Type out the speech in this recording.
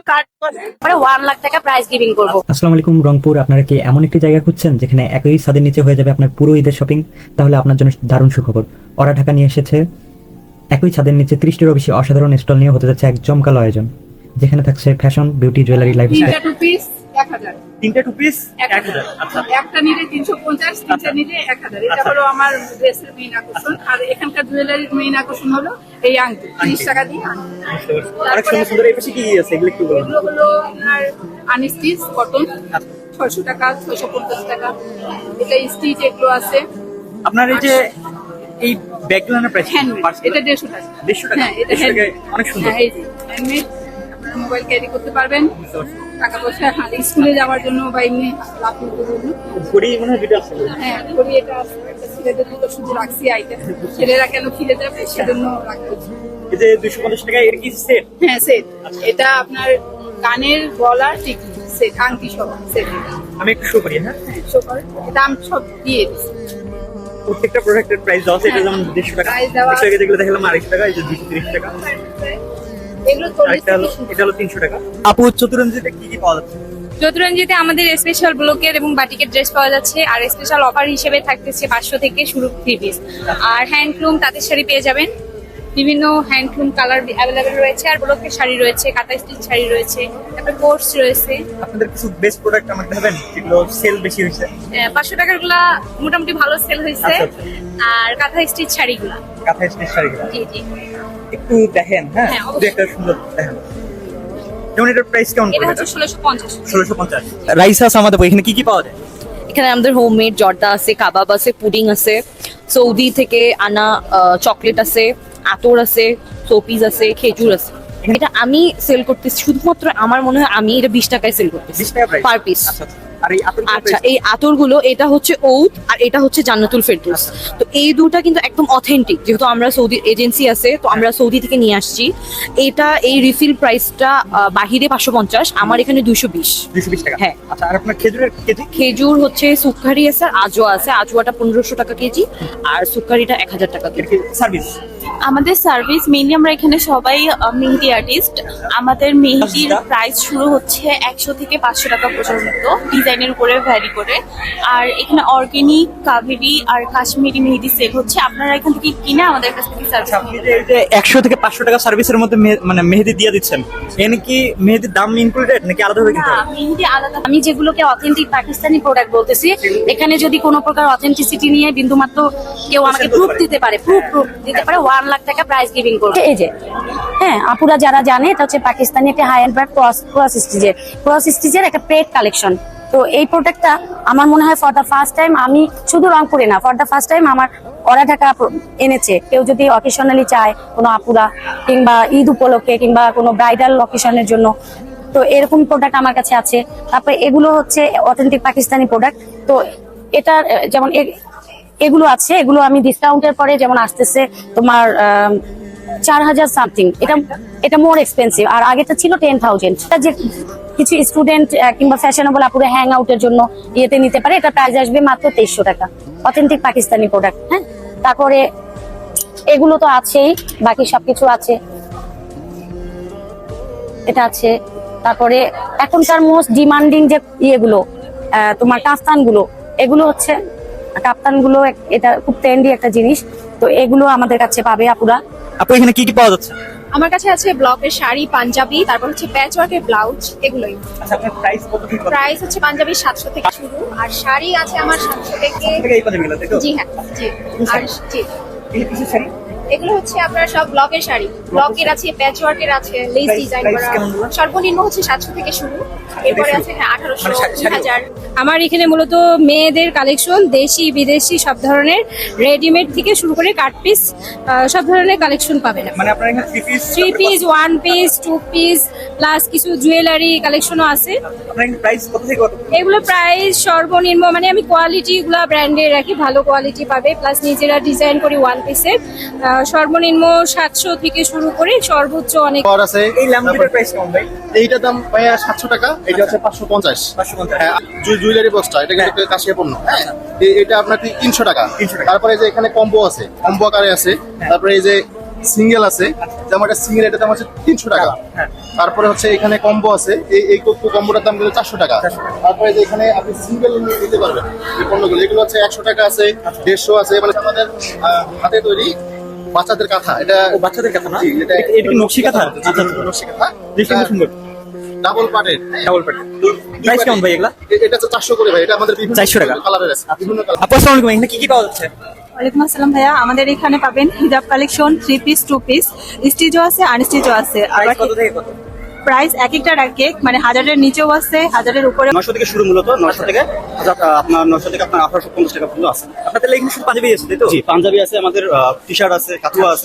1 লাখ টাকা prize giving করব। আসসালামু আলাইকুম রংপুর, আপনারা কি এমন একটি জায়গা খুঁজছেন যেখানে একই ছাদের নিচে হয়ে যাবে আপনার পুরো ঈদের শপিং? তাহলে আপনার জন্য দারুণ সুখবর। ওরা ঢাকা নিয়ে এসেছে একই ছাদের নিচে 30টিরও বেশি অসাধারণ স্টল নিয়ে হতে যাচ্ছে এক জমকালো আয়োজন, যেখানে থাকছে ফ্যাশন, বিউটি, জুয়েলারি, লাইফস্টাইল। তিনটা টু পিস 1000। আচ্ছা, একটা নিলে 350, তিনটা নিলে 1000। এটা হলো আমার ড্রেসের মেইন আকর্ষণ। আর এখানকার জুয়েলারির মেইন আকর্ষণ হলো এই আংটি, 30 টাকা দিয়ে আংটি। অনেক সুন্দর সুন্দর। এই পাশে কি আছে এগুলো একটু বলুন। এগুলো হলো আপনার আনস্টিচ কটন, 600 টাকা, 650 টাকা। এটা স্টিচ এগুলো আছে। আপনার এই যে এই ব্যাগগুলোর প্রাইস হ্যান্ডমেড, এটা 150 টাকা। 150 টাকা। হ্যাঁ, এটা 150 টাকায় অনেক সুন্দর। হ্যাঁ, এই যে হ্যান্ডমেড। আপনারা মোবাইল ক্যারি করতে পারবেন, টাকা পয়সা স্কুলে যাওয়ার জন্য বা এমনি লাফিং জন্য। ঘড়ি মনে হয় দুটো আছে। হ্যাঁ, ঘড়ি এটা আছে। একটা ছেলেদের দুটো শুধু রাখছি আইটেম। ছেলেরা কেন ফিরে যাবে সেজন্য রাখছি। এই যে 250 টাকা এর কি সেট? হ্যাঁ, সেট। এটা আপনার কানের গলার টিকলি সেট, আংটি সব সেট। আমি একটু শো করি। হ্যাঁ, সুপার দাম সব দিয়ে দিচ্ছি। প্রত্যেকটা প্রোডাক্টের প্রাইস দেওয়া আছে। এটা যেমন 150 টাকা, Price দেওয়া 150 টাকা যেগুলো দেখালাম 250 টাকা, এই যে 230 টাকা। এগুলো 40 এটা হলো 300 টাকা। আপু, চতুরঞ্জিতে কি কি পাওয়া যাচ্ছে? চতুরঞ্জিতে আমাদের স্পেশাল ব্লকের এবং বাটিকের ড্রেস পাওয়া যাচ্ছে, আর স্পেশাল অফার হিসেবে থাকতেছে 500 থেকে শুরু 3 পিস। আর হ্যান্ডলুম তাঁতের শাড়ি পেয়ে যাবেন, বিভিন্ন হ্যান্ডলুম কালার অ্যাভেলেবেল রয়েছে। আর ব্লকের শাড়ি রয়েছে, কাঁথা স্টিচ শাড়ি রয়েছে, তারপরে কোর্স রয়েছে। আপনাদের কিছু বেস্ট প্রোডাক্ট আমাকে দেখাবেন যেগুলো সেল বেশি হয়েছে? 500 টাকার গুলা মোটামুটি ভালো সেল হয়েছে। আচ্ছা, আচ্ছা। আর কাঁথা স্টিচ শাড়িগুলা কাঁথা স্টিচ শাড়িগুলো জি জি একটু দেখেন। হ্যাঁ, হ্যাঁ, যদি একটা সুন্দর দেখেন। যেমন এটার প্রাইস কেমন এটা পড়বে? হচ্ছে 1650। 1650। রাইস আছে আমাদের। এখানে কি কি পাওয়া যায়? এখানে আমাদের হোমমেড জর্দা আছে, কাবাব আছে, পুডিং আছে, সৌদি থেকে আনা চকলেট আছে, আতর আছে, সোপিস আছে, খেজুর আছে। এটা আমি সেল করতেছি শুধুমাত্র, আমার মনে হয় আমি এটা 20 টাকায় সেল করতেছি 20 টাকা প্রাইস পার পিস। আচ্ছা, আচ্ছা। আর এই আতর আচ্ছা, এই আতরগুলো এটা হচ্ছে ঔদ আর এটা হচ্ছে জান্নাতুল ফেরদৌস। তো এই দুটা কিন্তু একদম অথেন্টিক, যেহেতু আমরা সৌদি এজেন্সি আছে তো আমরা সৌদি থেকে নিয়ে আসছি। এটা এই রিফিল প্রাইসটা বাহিরে 550, আমার এখানে 220 টাকা। হ্যাঁ। আচ্ছা, আর আপনার খেজুরের কেজি? খেজুর হচ্ছে সুখারি আছে আর আজোয়া আছে। আজোয়াটা 1500 টাকা কেজি আর সুখারিটা 1000 টাকা কেজি। সার্ভিস আমাদের সার্ভিস মেইনলি আমরা এখানে সবাই মেহেদি আর্টিস্ট। আমাদের মেহেদির প্রাইস শুরু হচ্ছে 100 থেকে 500 টাকা পর্যন্ত, ডিজাইনের উপরে ভ্যারি করে। আর এখানে অর্গানিক, কাভেরি আর কাশ্মীরি মেহেদি সেল হচ্ছে। আপনারা এখান থেকে কিনে আমাদের কাছ থেকে সার্ভিস আপনি যে এই যে 100 থেকে 500 টাকা সার্ভিসের মধ্যে মানে মেহেদি দিয়ে দিচ্ছেন, এখানে কি মেহেদির দাম ইনক্লুডেড নাকি আলাদা হবে? কিন্তু মেহেদি আলাদা। আমি যেগুলোকে অথেন্টিক পাকিস্তানি প্রোডাক্ট বলতেছি, এখানে যদি কোনো প্রকার অথেন্টিসিটি নিয়ে বিন্দুমাত্র কেউ আমাকে প্রুফ দিতে পারে, প্রুফ দিতে পারে, 1 লাখ টাকা প্রাইজ গিভিং করবে। এই যে হ্যাঁ, আপুরা যারা জানে, এটা হচ্ছে পাকিস্তানি একটা হাই এন্ড ব্র্যান্ড ক্রস স্টিচের একটা পেড কালেকশন। তো এই প্রোডাক্টটা আমার মনে হয় ফর দ্য ফার্স্ট টাইম, আমি শুধু রংপুরে না, ফর দ্য ফার্স্ট টাইম আমার ওরা ঢাকা এনেছে। কেউ যদি অকেশনালি চায়, কোনো আপুরা কিংবা ঈদ উপলক্ষে কিংবা কোনো ব্রাইডাল অকেশনের জন্য, তো এরকম প্রোডাক্ট আমার কাছে আছে। তারপরে এগুলো হচ্ছে অথেন্টিক পাকিস্তানি প্রোডাক্ট। তো এটা যেমন এগুলো আছে, এগুলো আমি ডিসকাউন্টের পরে যেমন আসতেছে তোমার 4000 সামথিং। এটা মোর এক্সপেন্সিভ, আর আগেটা ছিল 10,000। যে কিছু স্টুডেন্ট কিংবা ফ্যাশনেবল আপুরে হ্যাং আউটের জন্য ইয়েতে নিতে পারে, এটা প্রাইস আসবে মাত্র 2300 টাকা। Authentic Pakistani product. হ্যাঁ, তারপরে এগুলো তো আছেই, বাকি সবকিছু আছে। এটা আছে। তারপরে এখনকার মোস্ট ডিমান্ডিং যে ইয়েগুলো তোমার কাফতানগুলো, এগুলো হচ্ছে কাপ্তানগুলো, এটা খুব ট্রেন্ডি একটা জিনিস। তো এগুলো আমাদের কাছে পাবে আপুরা। আপু, এখানে কি কি পাওয়া যাচ্ছে? আমার কাছে আছে ব্লকের শাড়ি, পাঞ্জাবি, তারপর হচ্ছে প্যাচওয়ার্কের ব্লাউজ, এগুলোই। আচ্ছা, আপনার প্রাইস কত থেকে কত? প্রাইস হচ্ছে পাঞ্জাবি 700 থেকে শুরু, আর শাড়ি আছে আমার 700 থেকে। এই পর্যন্ত তাই তো? জি হ্যাঁ, জি। আর জি, এই কিছু শাড়ি এগুলো হচ্ছে আপনার সব ব্লকের শাড়ি। ব্লকের আছে, প্যাচওয়ার্কের আছে, লেস ডিজাইন করা। সর্বনিম্ন হচ্ছে 700 থেকে শুরু, এরপরে আছে 1800, 2000। আমার এখানে মূলত মেয়েদের কালেকশন, দেশি বিদেশি সব ধরনের, রেডিমেড থেকে শুরু করে কাট পিস সব ধরনের কালেকশন পাবেন। মানে আপনার এখানে 3 পিস, 1 পিস, 2 পিস, প্লাস কিছু জুয়েলারি কালেকশনও আছে। আপনার প্রাইস কত থেকে কত? এগুলো প্রাইস সর্বনিম্ন, মানে আমি কোয়ালিটি গুলা ব্র্যান্ডের রাখি, ভালো কোয়ালিটি পাবে, প্লাস নিজেরা ডিজাইন করি 1 পিসের। সর্বনিম্ন 700 থেকে শুরু করে সর্বোচ্চ অনেক আছে। এই ল্যাম্পের প্রাইস কেমন ভাই? এইটার দাম ভাইয়া 700 টাকা, এটা হচ্ছে 550। 550। হ্যাঁ, জুয়েলারি বস্তা, এটা কিন্তু কাশিয়া পণ্য। হ্যাঁ, এটা আপনার 300 টাকা। 300 টাকা। তারপরে যে এখানে কম্বো আছে, কম্বো আকারে আছে। তারপরে এই যে সিঙ্গেল আছে, যেমন একটা সিঙ্গেল এটার দাম হচ্ছে 300 টাকা। তারপরে হচ্ছে এখানে কম্বো আছে, এই কম্বোটার দাম কিন্তু 400 টাকা। তারপরে যে এখানে আপনি সিঙ্গেল নিতে পারবেন এই পণ্যগুলো, এগুলো হচ্ছে 100 টাকা আছে, 150 আছে। মানে আমাদের হাতে তৈরি বাচ্চাদের কাঁথা, এটা বাচ্চাদের কাঁথা না? জি, এটা এটা কি নকশি কাঁথা? আচ্ছা, নকশি কাঁথা, দেখতে খুব সুন্দর। ডাবল পার্টের। ডাবল প্যাট। প্রাইস কেমন ভাই এগুলা? এটা হচ্ছে 400 করে ভাই, এটা আমাদের বিভিন্ন 400 টাকা। কালারের আছে, বিভিন্ন কালার। আপু আসসালামু আলাইকুম, এখানে কি কি পাওয়া যাচ্ছে? ওয়ালাইকুম আসসালাম ভাইয়া, আমাদের এখানে পাবেন হিজাব কালেকশন, 3 পিস 2 পিস, স্টিচও আছে আনস্টিচও আছে। আবার প্রাইস কত থেকে কত? প্রাইস এক একটার এক এক, মানে 1000-এর নিচেও আছে, 1000-এর উপরে। 900 থেকে শুরু, মূলত 900 থেকে আপনার 900 থেকে আপনার 1850 টাকা পর্যন্ত আছে। আপনাদের এখানে শুধু পাঞ্জাবি আছে, তাই তো? জি, পাঞ্জাবি আছে, আমাদের টি শার্ট আছে, কাতুয়া আছে।